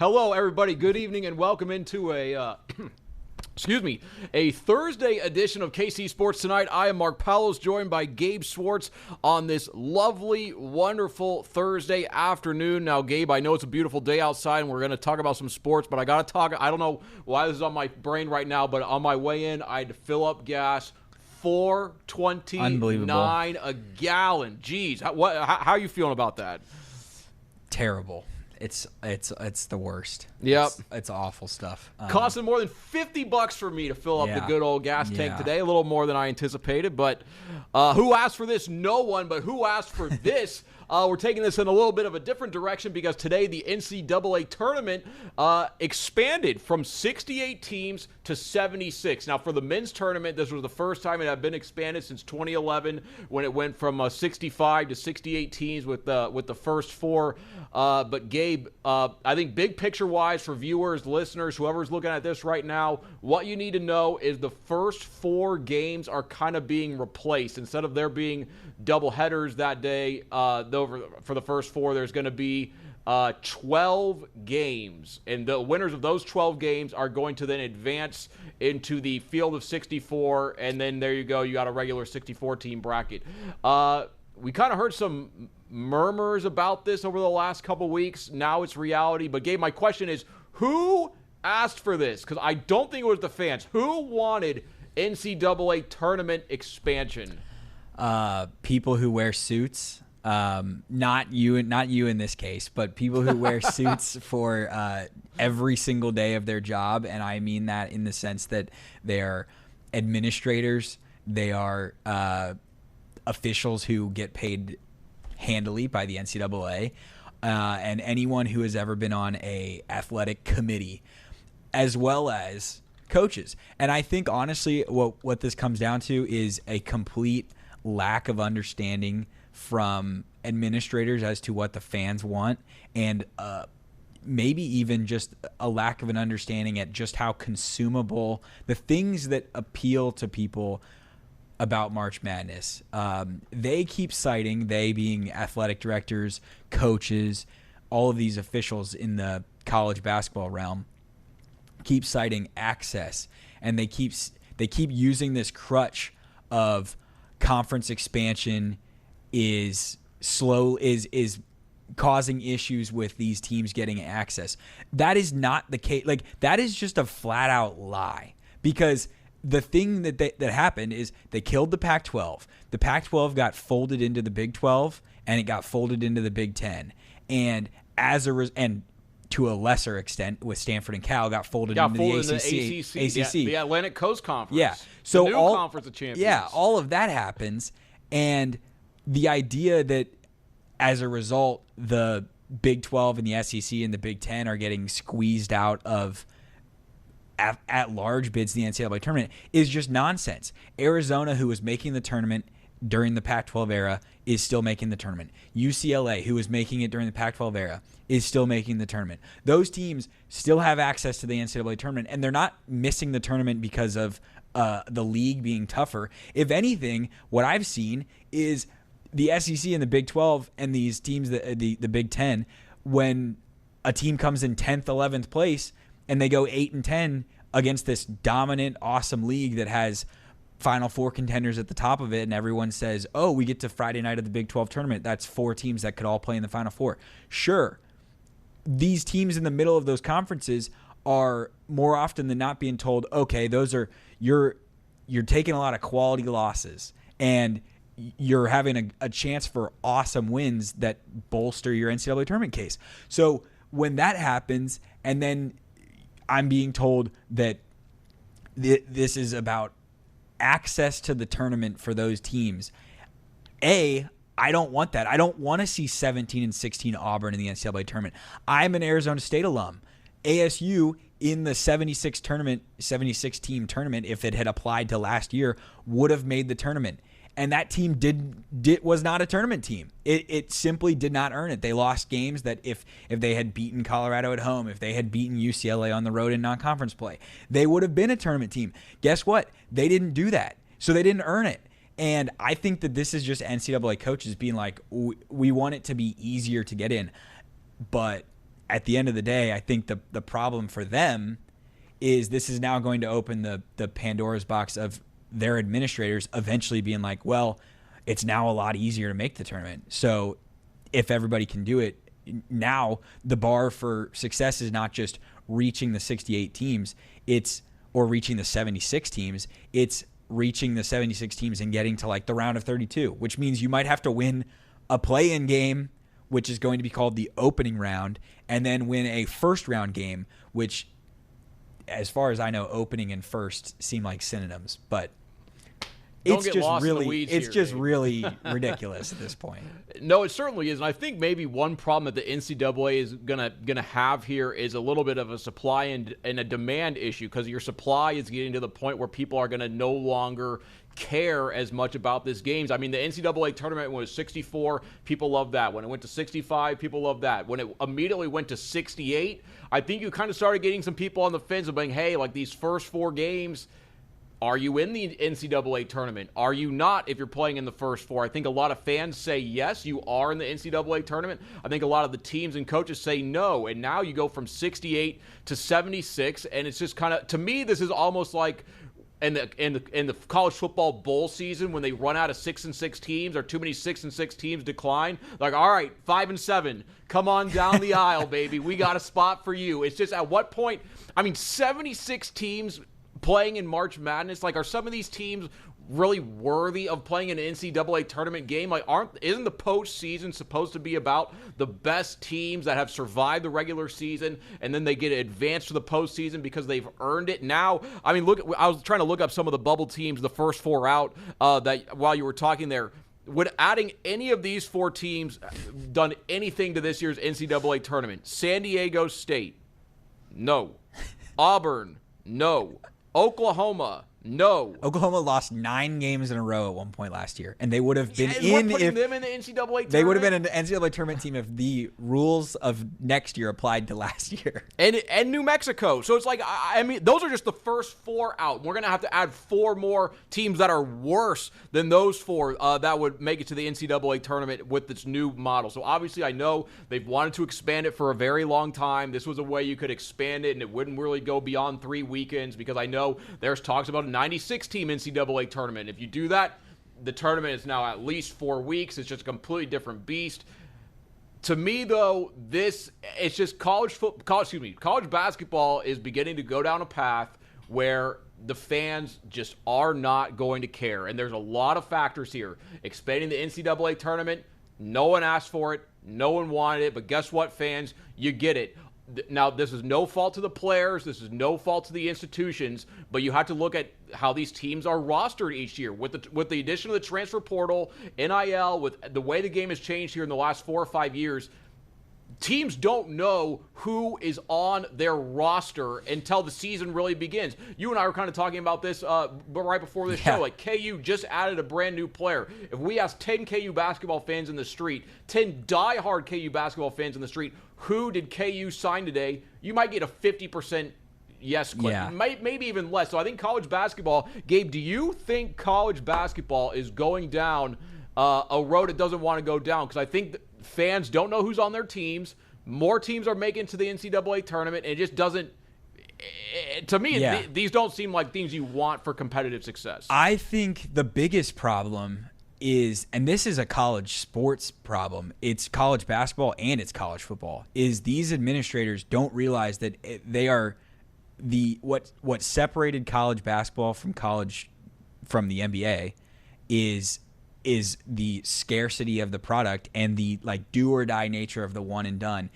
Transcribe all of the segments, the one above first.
Hello, everybody. Good evening and welcome into a a Thursday edition of KC Sports Tonight. I am Mark Poulose, joined by Gabe Swartz on this lovely, wonderful Thursday afternoon. Now, Gabe, I know it's a beautiful day outside, and we're going to talk about some sports, but I got to talk. I don't know why this is on my brain right now, but on my way in, I had to fill up gas. $4.29 a gallon. Jeez, how are you feeling about that? Terrible. It's the worst. Yep. It's awful stuff. Costing more than $50 for me to fill up the good old gas tank today. A little more than I anticipated, but who asked for this? No one, but who asked for this? We're taking this in a little bit of a different direction because today the NCAA Tournament expanded from 68 teams to 76. Now, for the men's tournament, this was the first time it had been expanded since 2011 when it went from 65 to 68 teams with the first four. But, Gabe, I think big picture-wise for viewers, listeners, whoever's looking at this right now, what you need to know is the first four games are kind of being replaced. Instead of there being double headers that day, for the first four, there's going to be 12 games, and the winners of those 12 games are going to then advance into the field of 64, and then there you go, you got a regular 64-team bracket. We kind of heard some murmurs about this over the last couple weeks. Now it's reality. But, Gabe, my question is, who asked for this? Because I don't think it was the fans. Who wanted NCAA tournament expansion? People who wear suits. Not you in this case, but people who wear suits for every single day of their job, and I mean that in the sense that they are administrators, they are officials who get paid handily by the NCAA, and anyone who has ever been on a athletic committee, as well as coaches. And I think honestly, what this comes down to is a complete lack of understanding from administrators as to what the fans want, and maybe even just a lack of an understanding at just how consumable the things that appeal to people about March Madness. They keep citing, they being athletic directors, coaches, all of these officials in the college basketball realm, keep citing access, and they keep using this crutch of conference expansion is causing issues with these teams getting access. That is not the case. Like, that is just a flat out lie, because the thing that happened is they killed the Pac-12. The Pac-12 got folded into the Big 12, and it got folded into the Big 10. And and to a lesser extent, with Stanford and Cal, got folded into the ACC. The Atlantic Coast Conference. Yeah. So the new Conference of Champions. Yeah, all of that happens, and the idea that as a result, the Big 12 and the SEC and the Big 10 are getting squeezed out of at-large bids in the NCAA tournament is just nonsense. Arizona, who was making the tournament during the Pac-12 era, is still making the tournament. UCLA, who was making it during the Pac-12 era, is still making the tournament. Those teams still have access to the NCAA tournament, and they're not missing the tournament because of the league being tougher. If anything, what I've seen is the SEC and the Big 12 and these teams, the Big 10, when a team comes in 10th, 11th place, and they go 8-10 against this dominant, awesome league that has Final Four contenders at the top of it, and everyone says, oh, we get to Friday night of the Big 12 tournament. That's four teams that could all play in the Final Four. Sure, these teams in the middle of those conferences are more often than not being told, okay, those are you're taking a lot of quality losses, and you're having a chance for awesome wins that bolster your NCAA tournament case. So when that happens, and then I'm being told that this is about access to the tournament for those teams. I don't want that. I don't want to see 17 and 16 Auburn in the NCAA tournament. I'm an Arizona State alum. ASU in the 76 team tournament, if it had applied to last year, would have made the tournament. And that team was not a tournament team. It simply did not earn it. They lost games that if they had beaten Colorado at home, if they had beaten UCLA on the road in non-conference play, they would have been a tournament team. Guess what? They didn't do that. So they didn't earn it. And I think that this is just NCAA coaches being like, we want it to be easier to get in. But at the end of the day, I think the problem for them is this is now going to open the Pandora's box of their administrators eventually being like, well, it's now a lot easier to make the tournament. So if everybody can do it, now the bar for success is not just reaching the 68 teams, or reaching the 76 teams, it's reaching the 76 teams and getting to like the round of 32, which means you might have to win a play-in game, which is going to be called the opening round, and then win a first round game, which, as far as I know, opening and first seem like synonyms, but it's just really ridiculous at this point. No, it certainly is. And I think maybe one problem that the NCAA is gonna have here is a little bit of a supply and a demand issue, because your supply is getting to the point where people are going to no longer care as much about this games. I mean, the NCAA tournament was 64, people loved that. When it went to 65, people loved that. When it immediately went to 68, I think you kind of started getting some people on the fence of being, hey, like these first 4 games, are you in the NCAA tournament? Are you not if you're playing in the first 4? I think a lot of fans say yes, you are in the NCAA tournament. I think a lot of the teams and coaches say no, and now you go from 68 to 76, and it's just kind of, to me, this is almost like in the college football bowl season when they run out of 6-6 teams, or too many 6-6 teams decline. Like, all right, 5-7, come on down the aisle, baby. We got a spot for you. It's just at what point? I mean, 76 teams playing in March Madness. Like, are some of these teams really worthy of playing an NCAA tournament game? Like, isn't the postseason supposed to be about the best teams that have survived the regular season and then they get advanced to the postseason because they've earned it? Now, I mean, look, I was trying to look up some of the bubble teams, the first 4 out, that while you were talking there. Would adding any of these 4 teams done anything to this year's NCAA tournament? San Diego State, no. Auburn, no. Oklahoma, no. Oklahoma lost 9 games in a row at one point last year, and they would have been putting them in the NCAA tournament? They would have been in the NCAA tournament team if the rules of next year applied to last year. And New Mexico. So it's like, I mean, those are just the first 4 out. We're going to have to add 4 more teams that are worse than those 4 that would make it to the NCAA tournament with this new model. So obviously I know they've wanted to expand it for a very long time. This was a way you could expand it, and it wouldn't really go beyond 3 weekends, because I know there's talks about a 96-team NCAA tournament. If you do that, the tournament is now at least 4 weeks. It's just a completely different beast. To me, though, it's just college basketball is beginning to go down a path where the fans just are not going to care. And there's a lot of factors here. Expanding the NCAA tournament, no one asked for it, no one wanted it, but guess what, fans? You get it. Now, this is no fault to the players. This is no fault to the institutions, but you have to look at how these teams are rostered each year. With the addition of the transfer portal, NIL, with the way the game has changed here in the last 4 or 5 years, teams don't know who is on their roster until the season really begins. You and I were kind of talking about this right before this show. Like, KU just added a brand new player. If we ask 10 KU basketball fans in the street, 10 diehard KU basketball fans in the street, who did KU sign today, you might get a 50% yes clip. Yeah. Maybe even less. So I think college basketball, Gabe, do you think college basketball is going down a road it doesn't want to go down? Because I think fans don't know who's on their teams. More teams are making it to the NCAA tournament, and it just doesn't – to me, these don't seem like things you want for competitive success. I think the biggest problem is, and this is a college sports problem, it's college basketball and it's college football, is these administrators don't realize that they are what separated college basketball from the NBA is the scarcity of the product and the like do or die nature of the one and done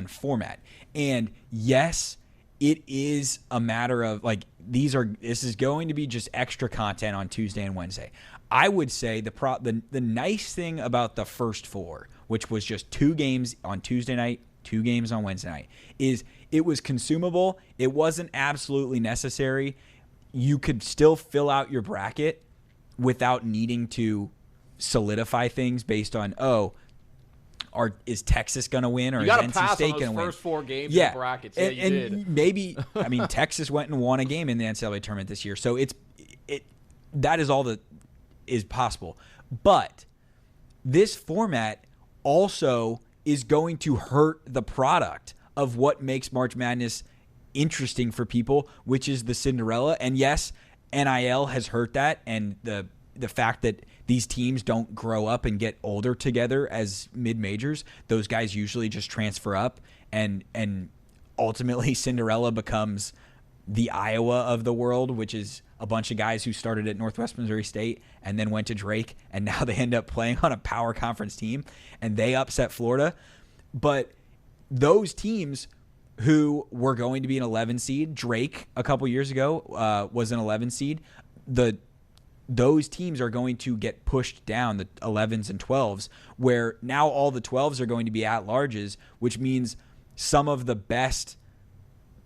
format. And yes, it is a matter of like this is going to be just extra content on Tuesday and Wednesday. I would say the nice thing about the first 4, which was just 2 games on Tuesday night, 2 games on Wednesday night, is it was consumable. It wasn't absolutely necessary. You could still fill out your bracket without needing to solidify things based on, is Texas going to win, or is NC State going to win? First 4 games in the brackets. Yeah, you did. Maybe, I mean, Texas went and won a game in the NCAA tournament this year, so that is all that is possible. But this format also is going to hurt the product of what makes March Madness interesting for people, which is the Cinderella. And yes, NIL has hurt that, and the fact that these teams don't grow up and get older together as mid-majors. Those guys usually just transfer up, and ultimately Cinderella becomes the Iowa of the world, which is a bunch of guys who started at Northwest Missouri State and then went to Drake, and now they end up playing on a power conference team, and they upset Florida. But those teams who were going to be an 11 seed, Drake a couple years ago was an 11 seed, those teams are going to get pushed down, the 11s and 12s, where now all the 12s are going to be at-larges, which means some of the best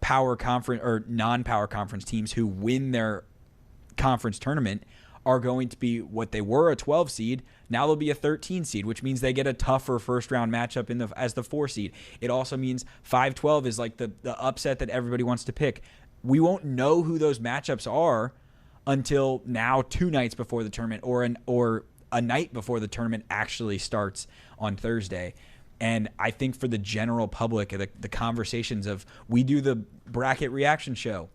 power conference or non-power conference teams who win their conference tournament are going to be what they were, a 12 seed. Now they'll be a 13 seed, which means they get a tougher first-round matchup as the 4 seed. It also means 5-12 is like the upset that everybody wants to pick. We won't know who those matchups are until now, 2 nights before the tournament, or a night before the tournament actually starts on Thursday. And I think for the general public, the conversations of, we do the bracket reaction show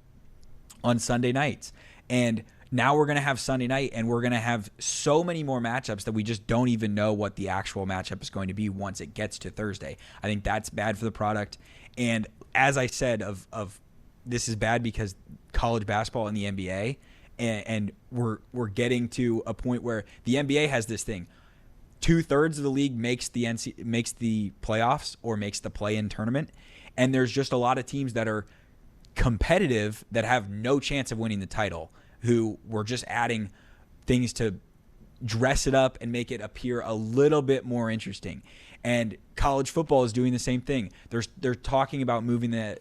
on Sunday nights, and now we're going to have Sunday night, and we're going to have so many more matchups that we just don't even know what the actual matchup is going to be once it gets to Thursday. I think that's bad for the product. And as I said, of this is bad because college basketball and the NBA, and we're getting to a point where the NBA has this thing. 2/3 of the league makes the playoffs or makes the play-in tournament, and there's just a lot of teams that are competitive that have no chance of winning the title, who were just adding things to dress it up and make it appear a little bit more interesting. And college football is doing the same thing. They're talking about moving the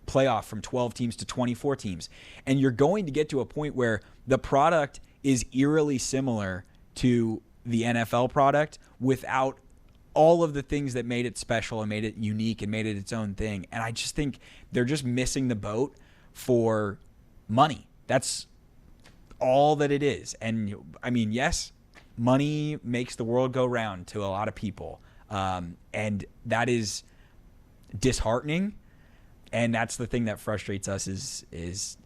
playoff from 12 teams to 24 teams. And you're going to get to a point where the product is eerily similar to the NFL product without all of the things that made it special and made it unique and made it its own thing. And I just think they're just missing the boat for money. That's all that it is. And I mean, yes, money makes the world go round to a lot of people. And that is disheartening. And that's the thing that frustrates us is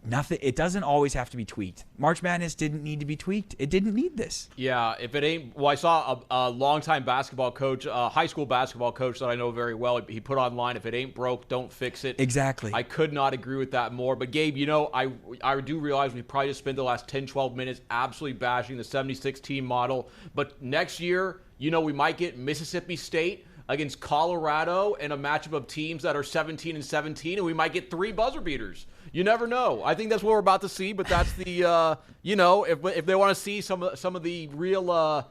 nothing. It doesn't always have to be tweaked. March Madness didn't need to be tweaked. It didn't need this. Yeah, if it ain't. Well, I saw a longtime basketball coach, a high school basketball coach that I know very well. He put online, "If it ain't broke, don't fix it." Exactly. I could not agree with that more. But Gabe, I do realize we probably just spent the last 10, 12 minutes absolutely bashing the 76 team model. But next year, we might get Mississippi State against Colorado in a matchup of teams that are 17-17, and we might get 3 buzzer beaters. You never know. I think that's what we're about to see, but that's the, if they want to see some of the real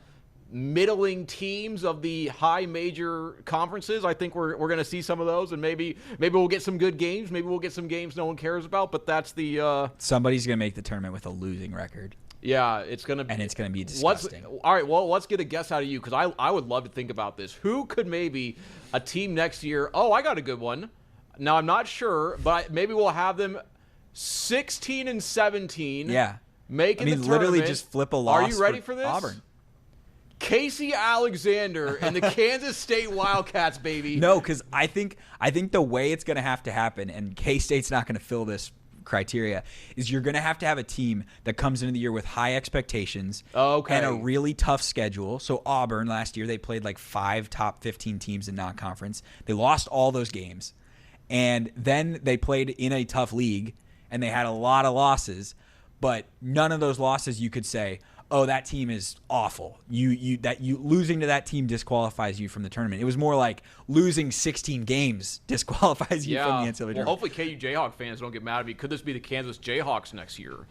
middling teams of the high major conferences, I think we're going to see some of those, and maybe we'll get some good games. Maybe we'll get some games no one cares about, but that's the... Somebody's going to make the tournament with a losing record. Yeah, it's going to be... And it's going to be disgusting. All right, well, let's get a guess out of you, because I would love to think about this. Who could maybe a team next year... Oh, I got a good one. Now, I'm not sure, but maybe we'll have them 16-17. Yeah. Making the tournament. Literally just flip a loss. Are you ready for this? Auburn. Casey Alexander and the Kansas State Wildcats, baby. No, because I think the way it's going to have to happen, and K-State's not going to fill this criteria, is you're going to have a team that comes into the year with high expectations and a really tough schedule. So Auburn last year, they played like 5 top 15 teams in non-conference. They lost all those games. And then they played in a tough league, and they had a lot of losses. But none of those losses you could say, oh, that team is awful. Losing to that team disqualifies you from the tournament. It was more like losing 16 games disqualifies you from the NCAA tournament. Hopefully KU Jayhawk fans don't get mad at me. Could this be the Kansas Jayhawks next year?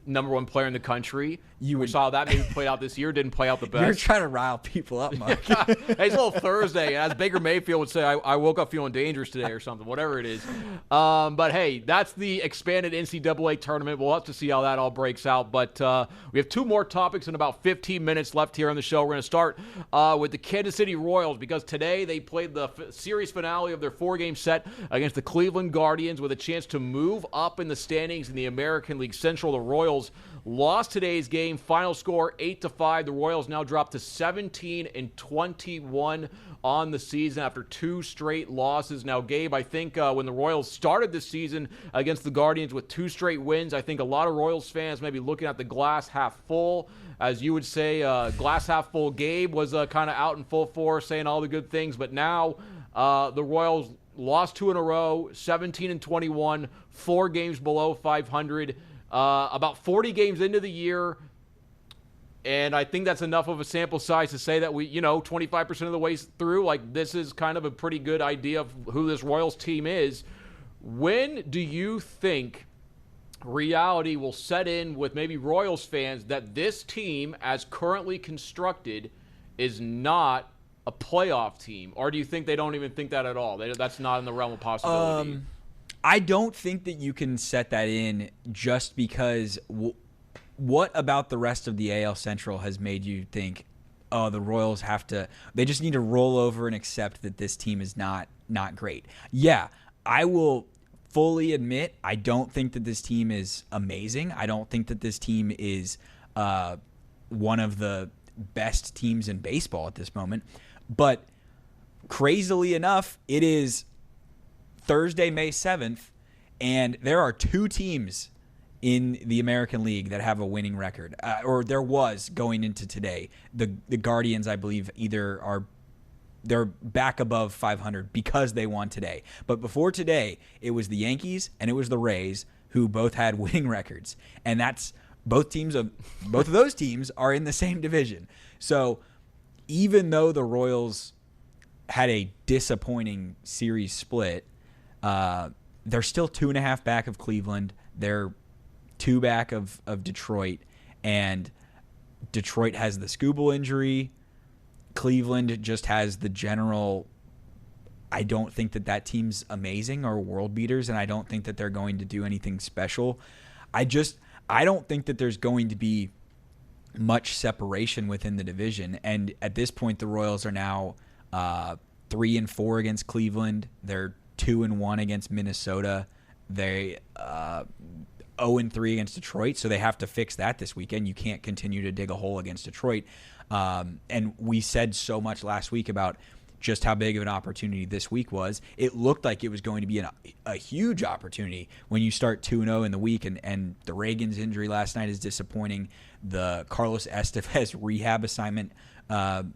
Number 1 player in the country. We saw that maybe played out this year. Didn't play out the best. You're trying to rile people up, Mark. Hey, it's a little Thursday. And as Baker Mayfield would say, I woke up feeling dangerous today or something, whatever it is. But, hey, that's the expanded NCAA tournament. We'll have to see how that all breaks out. But we have 2 more topics and about 15 minutes left here on the show. We're going to start with the Kansas City Royals, because today they played the series finale of their 4-game set against the Cleveland Guardians with a chance to move up in the standings in the American League Central. The Royals lost today's game game. Final score 8-5. The Royals now drop to 17-21 on the season after 2 straight losses. Now, Gabe, I think when the Royals started this season against the Guardians with 2 straight wins, I think a lot of Royals fans may be looking at the glass half full. As you would say, glass half full Gabe was kind of out in full force saying all the good things. But now the Royals lost 2 in a row, 17-21, 4 games below 500, about 40 games into the year. And I think that's enough of a sample size to say that we, 25% of the way through, like, this is kind of a pretty good idea of who this Royals team is. When do you think reality will set in with maybe Royals fans that this team, as currently constructed, is not a playoff team? Or do you think they don't even think that at all? That's not in the realm of possibility? I don't think that you can set that in just because what about the rest of the AL Central has made you think, oh, the Royals they just need to roll over and accept that this team is not great? Yeah, I will fully admit I don't think that this team is amazing. I don't think that this team is one of the best teams in baseball at this moment. But crazily enough, it is Thursday, May 7th, and there are 2 teams in the American League that have a winning record, or there was going into today. The Guardians, I believe, they're back above 500 because they won today. But before today, it was the Yankees and it was the Rays who both had winning records, and that's both of those teams are in the same division. So even though the Royals had a disappointing series split, they're still 2.5 back of Cleveland. They're 2 back of Detroit, and Detroit has the Skubal injury. Cleveland just has the general. I don't think that team's amazing or world beaters, and I don't think that they're going to do anything special. I don't think that there's going to be much separation within the division. And at this point, the Royals are now 3-4 against Cleveland. They're 2-1 against Minnesota. They 0-3 against Detroit, so they have to fix that this weekend. You can't continue to dig a hole against Detroit. And we said so much last week about just how big of an opportunity this week was. It looked like it was going to be a huge opportunity when you start 2-0 in the week, and the Reagan's injury last night is disappointing. The Carlos Estevez rehab assignment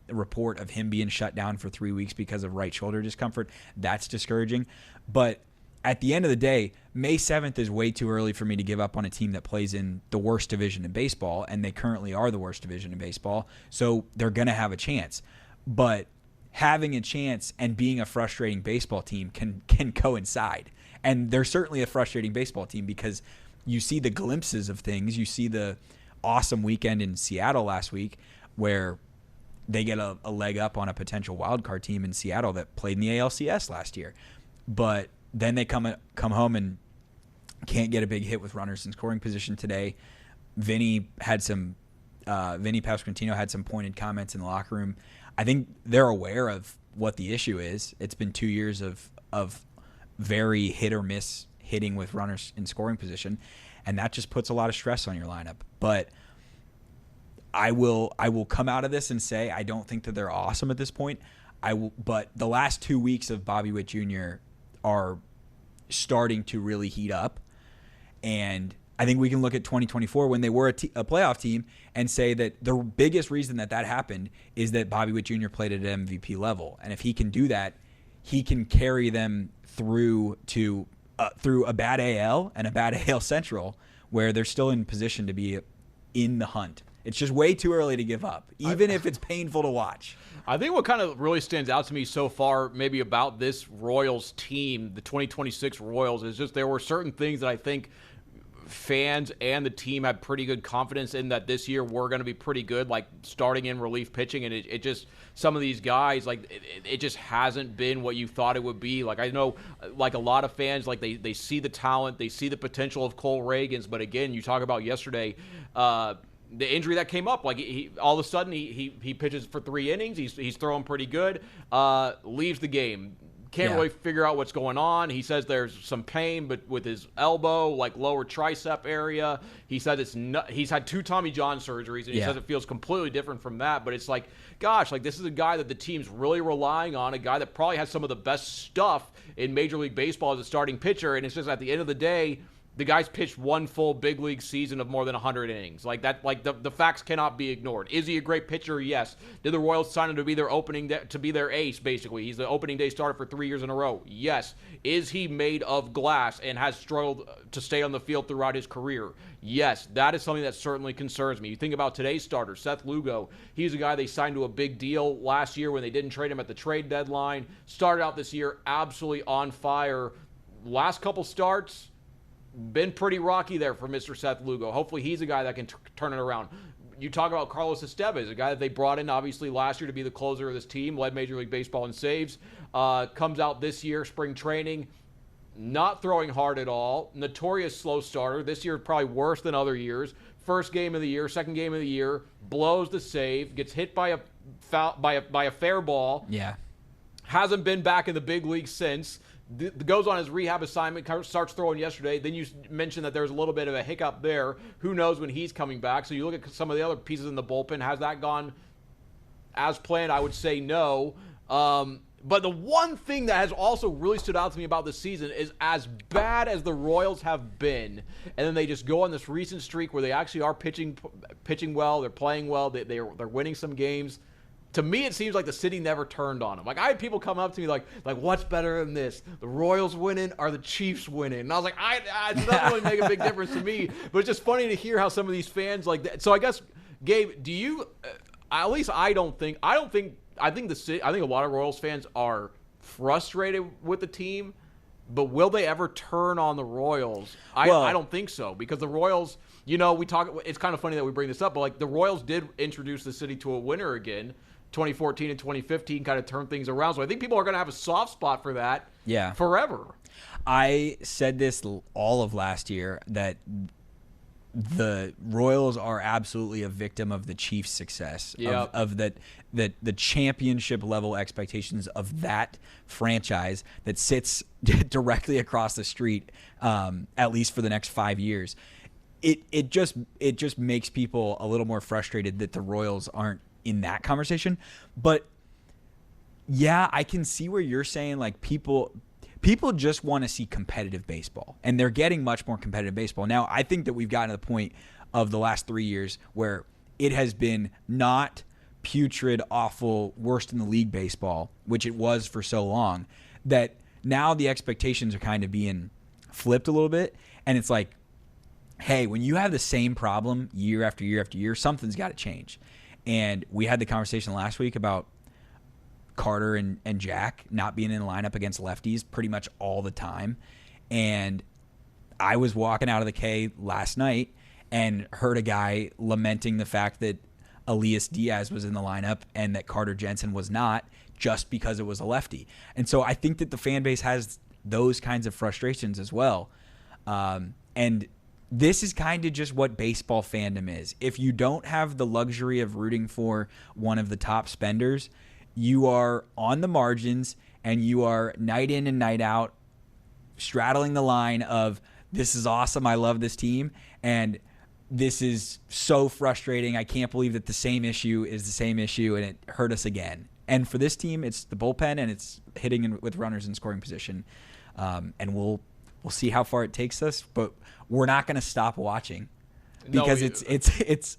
report of him being shut down for 3 weeks because of right shoulder discomfort, that's discouraging. But at the end of the day, May 7th is way too early for me to give up on a team that plays in the worst division in baseball, and they currently are the worst division in baseball, so they're going to have a chance. But having a chance and being a frustrating baseball team can coincide. And they're certainly a frustrating baseball team because you see the glimpses of things. You see the awesome weekend in Seattle last week where they get a leg up on a potential wildcard team in Seattle that played in the ALCS last year. But then they come home and can't get a big hit with runners in scoring position today. Vinny Pasquantino had some pointed comments in the locker room. I think they're aware of what the issue is. It's been 2 years of very hit or miss hitting with runners in scoring position, and that just puts a lot of stress on your lineup. But I will come out of this and say I don't think that they're awesome at this point. But the last 2 weeks of Bobby Witt Jr. are starting to really heat up, and I think we can look at 2024 when they were a playoff team and say that the biggest reason that happened is that Bobby Witt Jr. played at an MVP level. And if he can do that, he can carry them through a bad AL and a bad AL Central where they're still in position to be in the hunt. It's just way too early to give up, even if it's painful to watch. I think what kind of really stands out to me so far maybe about this Royals team, the 2026 Royals, is just there were certain things that I think fans and the team had pretty good confidence in that this year we're going to be pretty good, like starting in relief pitching, and it just some of these guys, like it just hasn't been what you thought it would be. Like I know like a lot of fans, like they see the talent, they see the potential of Cole Reagans, but again, you talk about yesterday, the injury that came up, like he all of a sudden he pitches for 3 innings, he's throwing pretty good, leaves the game. Can't really figure out what's going on. He says there's some pain, but with his elbow, like lower tricep area. He said he's had 2 Tommy John surgeries, and he says it feels completely different from that. But it's like, gosh, like this is a guy that the team's really relying on, a guy that probably has some of the best stuff in Major League Baseball as a starting pitcher. And it's just at the end of the day, the guy's pitched 1 full big league season of more than 100 innings. Like that, like the facts cannot be ignored. Is he a great pitcher? Yes. Did the Royals sign him to be their to be their ace? Basically, he's the opening day starter for 3 years in a row. Yes. Is he made of glass and has struggled to stay on the field throughout his career? Yes. That is something that certainly concerns me. You think about today's starter, Seth Lugo. He's a guy they signed to a big deal last year when they didn't trade him at the trade deadline. Started out this year absolutely on fire. Last couple starts, been pretty rocky there for Mr. Seth Lugo. Hopefully he's a guy that can turn it around. You talk about Carlos Estevez, a guy that they brought in obviously last year to be the closer of this team, led Major League Baseball in saves, comes out this year, spring training, not throwing hard at all, notorious slow starter. This year probably worse than other years. First game of the year, second game of the year, blows the save, gets hit by a fair ball. Yeah. Hasn't been back in the big league since. Goes on his rehab assignment, starts throwing yesterday. Then you mentioned that there's a little bit of a hiccup there. Who knows when he's coming back? So you look at some of the other pieces in the bullpen. Has that gone as planned? I would say no. But the one thing that has also really stood out to me about this season is as bad as the Royals have been, and then they just go on this recent streak where they actually are pitching well, they're playing well, they're winning some games. To me, it seems like the city never turned on them. Like, I had people come up to me like, what's better than this? The Royals winning or the Chiefs winning? And I was like, it doesn't really make a big difference to me. But it's just funny to hear how some of these fans like that. So I guess, Gabe, do you? At least I think the city. I think a lot of Royals fans are frustrated with the team. But will they ever turn on the Royals? I don't think so, because the Royals, we talk. It's kind of funny that we bring this up, but like the Royals did introduce the city to a winner again. 2014 and 2015 kind of turned things around. So I think people are going to have a soft spot for that forever. I said this all of last year that the Royals are absolutely a victim of the Chiefs' success, of that the championship level expectations of that franchise that sits directly across the street, at least for the next 5 years. It just makes people a little more frustrated that the Royals aren't in that conversation. But yeah, I can see where you're saying like people just want to see competitive baseball, and they're getting much more competitive baseball. Now, I think that we've gotten to the point of the last 3 years where it has been not putrid, awful, worst in the league baseball, which it was for so long, that now the expectations are kind of being flipped a little bit. And it's like, hey, when you have the same problem year after year after year, something's got to change. And we had the conversation last week about Carter and Jack not being in the lineup against lefties pretty much all the time. And I was walking out of the K last night and heard a guy lamenting the fact that Elias Diaz was in the lineup and that Carter Jensen was not, just because it was a lefty. And so I think that the fan base has those kinds of frustrations as well. And this is kind of just what baseball fandom is. If you don't have the luxury of rooting for one of the top spenders, you are on the margins and you are night in and night out straddling the line of, this is awesome, I love this team, and this is so frustrating, I can't believe that the same issue is the same issue and it hurt us again. And for this team, it's the bullpen and it's hitting with runners in scoring position. And we'll see how far it takes us, but we're not going to stop watching because it's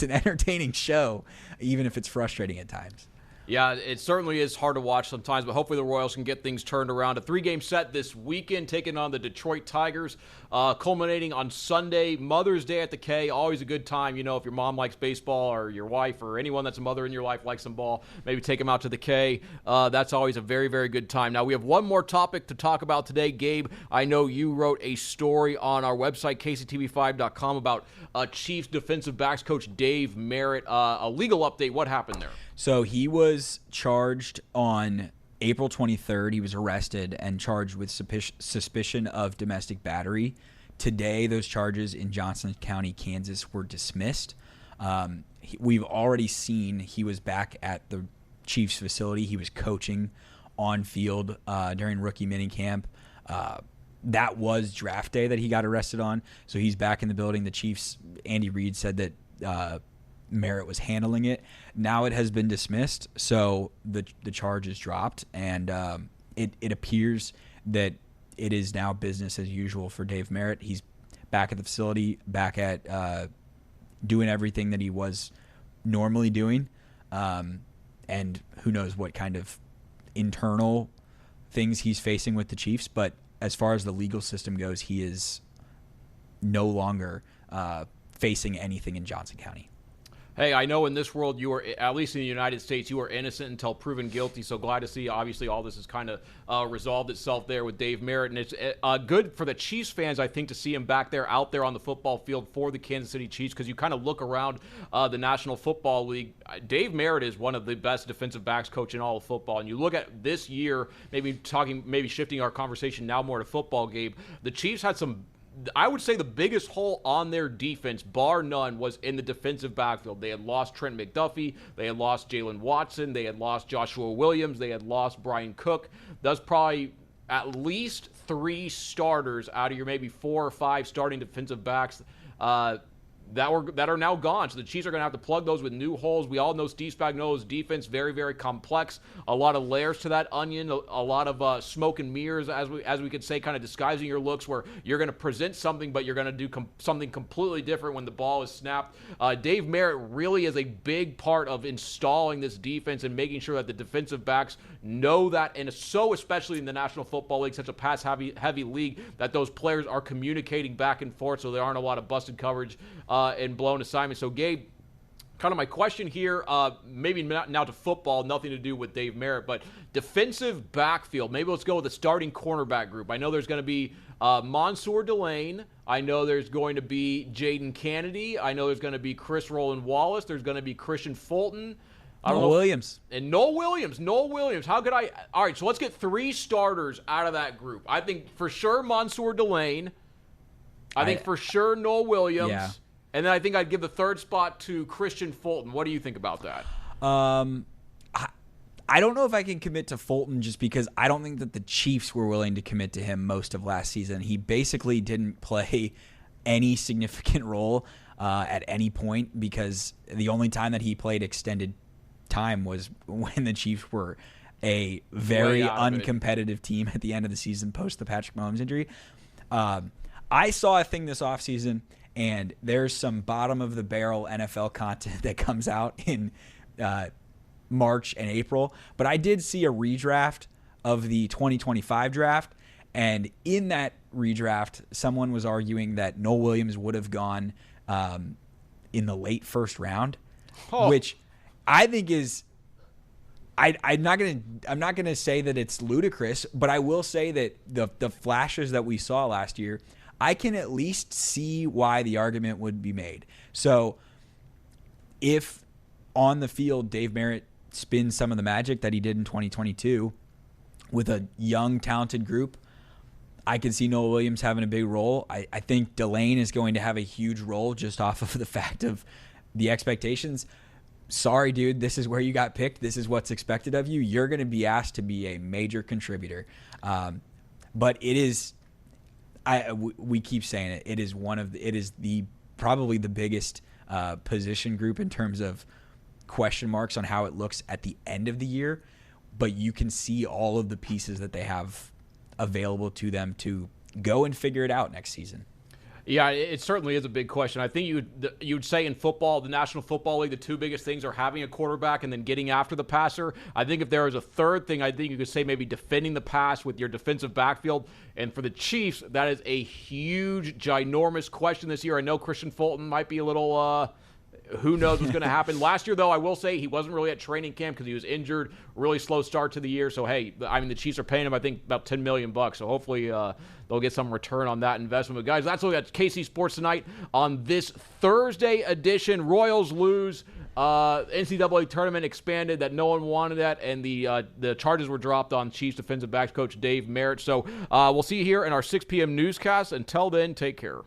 an entertaining show, even if it's frustrating at times. Yeah, it certainly is hard to watch sometimes, but hopefully the Royals can get things turned around. A 3-game set this weekend, taking on the Detroit Tigers, culminating on Sunday, Mother's Day at the K. Always a good time, if your mom likes baseball or your wife or anyone that's a mother in your life likes some ball, maybe take them out to the K. That's always a very, very good time. Now, we have one more topic to talk about today. Gabe, I know you wrote a story on our website, KCTV5.com, about Chiefs defensive backs coach Dave Merritt. A legal update. What happened there? So he was charged on April 23rd. He was arrested and charged with suspicion of domestic battery. Today, those charges in Johnson County, Kansas, were dismissed. We've already seen he was back at the Chiefs facility. He was coaching on field during rookie minicamp. That was draft day that he got arrested on. So he's back in the building. The Chiefs, Andy Reid said that Merritt was handling it. Now it has been dismissed. So the charge is dropped. And it appears that it is now business as usual for Dave Merritt. He's back at the facility, back at doing everything that he was normally doing. And who knows what kind of internal things he's facing with the Chiefs. But as far as the legal system goes, he is no longer facing anything in Johnson County. Hey, I know in this world you are, at least in the United States, you are innocent until proven guilty. So glad to see, obviously, all this has kind of resolved itself there with Dave Merritt. And it's good for the Chiefs fans, I think, to see him back there, out there on the football field for the Kansas City Chiefs, because you kind of look around the National Football League. Dave Merritt is one of the best defensive backs coach in all of football. And you look at this year, maybe shifting our conversation now more to football, Gabe, the Chiefs had some, I would say the biggest hole on their defense, bar none, was in the defensive backfield. They had lost Trent McDuffie. They had lost Jalen Watson. They had lost Joshua Williams. They had lost Brian Cook. That's probably at least 3 starters out of your maybe 4 or 5 starting defensive backs that are now gone. So the Chiefs are going to have to plug those with new holes. We all know Steve Spagnuolo's defense, very, very complex. A lot of layers to that onion, a lot of smoke and mirrors, as we could say, kind of disguising your looks, where you're going to present something, but you're going to do something completely different when the ball is snapped. Dave Merritt really is a big part of installing this defense and making sure that the defensive backs know that, and so especially in the National Football League, such a pass-heavy league, that those players are communicating back and forth, so there aren't a lot of busted coverage and blown assignments. So, Gabe, kind of my question here, maybe now to football, nothing to do with Dave Merritt, but defensive backfield. Maybe let's go with the starting cornerback group. I know there's going to be Mansour Delane. I know there's going to be Jaden Kennedy. I know there's going to be Chris Roland Wallace. There's going to be Christian Fulton. Noel Williams. And Noel Williams. How could I? All right, so let's get 3 starters out of that group. I think for sure Mansour Delane. I think for sure Noel Williams. Yeah. And then I think I'd give the 3rd spot to Christian Fulton. What do you think about that? I don't know if I can commit to Fulton, just because I don't think that the Chiefs were willing to commit to him most of last season. He basically didn't play any significant role at any point, because the only time that he played extended time was when the Chiefs were a very uncompetitive team at the end of the season post the Patrick Mahomes injury. I saw a thing this offseason, and there's some bottom-of-the-barrel NFL content that comes out in March and April. But I did see a redraft of the 2025 draft, and in that redraft, someone was arguing that Noel Williams would have gone in the late 1st round, which I think is I'm not gonna say that it's ludicrous, but I will say that the flashes that we saw last year, I can at least see why the argument would be made. So if on the field Dave Merritt spins some of the magic that he did in 2022 with a young, talented group, I can see Noel Williams having a big role. I think Delane is going to have a huge role just off of the fact of the expectations. Sorry, dude, this is where you got picked. This is what's expected of you. You're going to be asked to be a major contributor. But it is, we keep saying it, it is probably the biggest position group in terms of question marks on how it looks at the end of the year. But you can see all of the pieces that they have available to them to go and figure it out next season. Yeah, it certainly is a big question. I think you would say in football, the National Football League, the 2 biggest things are having a quarterback and then getting after the passer. I think if there was a 3rd thing, I think you could say maybe defending the pass with your defensive backfield. And for the Chiefs, that is a huge, ginormous question this year. I know Christian Fulton might be a little who knows what's going to happen. Last year, though, I will say he wasn't really at training camp because he was injured. Really slow start to the year. So, hey, I mean, the Chiefs are paying him, I think, about $10 million. So hopefully they'll get some return on that investment. But, guys, that's all we got. KC Sports Tonight on this Thursday edition. Royals lose. NCAA Tournament expanded that no one wanted that, and the charges were dropped on Chiefs defensive backs coach Dave Merritt. So we'll see you here in our 6 p.m. newscast. Until then, take care.